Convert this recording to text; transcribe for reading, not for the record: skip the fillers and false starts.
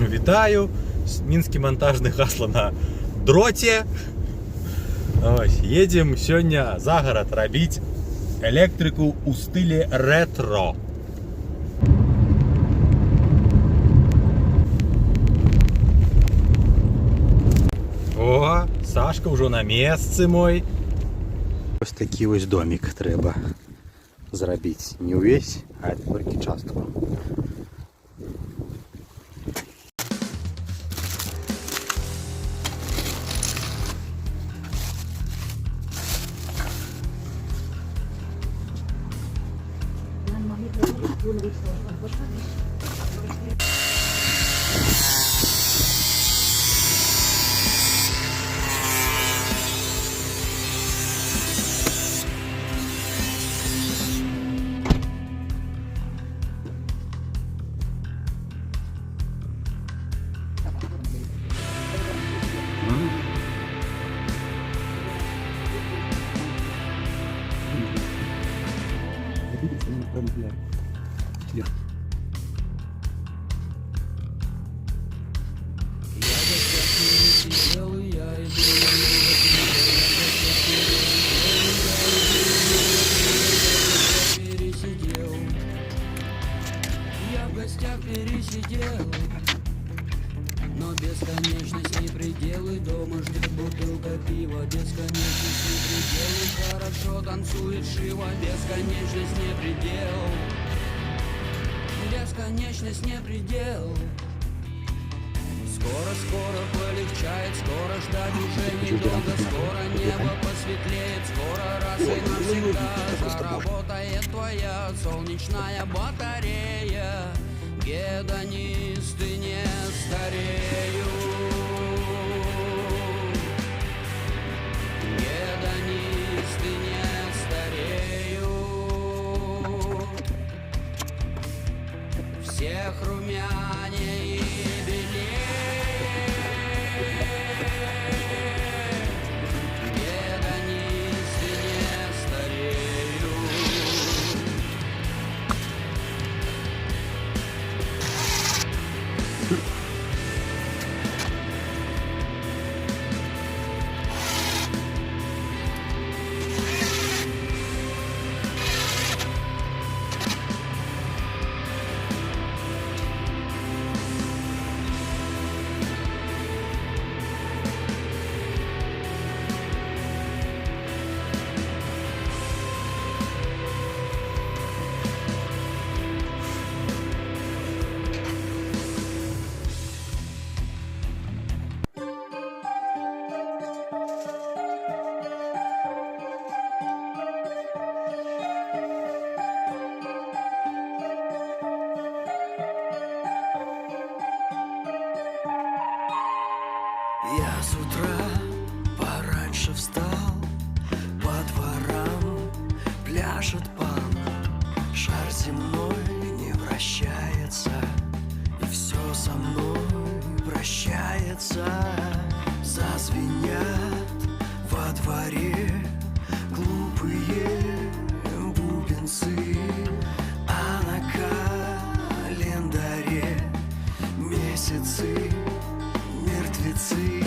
Вітаю! Мінське монтажне гасло на дроті. Ось, едем сёння за город робить электрику у стиле ретро. О, Сашка уже на месте мой. Ось такий ось домик треба зробити. Не увесь, а тільки частку. Пересидел, но бесконечность не пределы. Дома ждет бутылка пива. Бесконечность не пределы. Хорошо танцует Шива. Бесконечность не предел. Бесконечность не предел. Скоро полегчает. Скоро ждать уже недолго. Скоро небо посветлеет. Скоро раз и навсегда заработает твоя солнечная батарея. Гедонисты не стареют. Гедонисты не стареют. Всех румянее и белее. Гедонисты не стареют. Я с утра пораньше встал, по дворам пляшет пан. Шар земной не вращается, и все со мной прощается. Зазвенят во дворе глупые бубенцы, а на календаре месяцы мертвецы.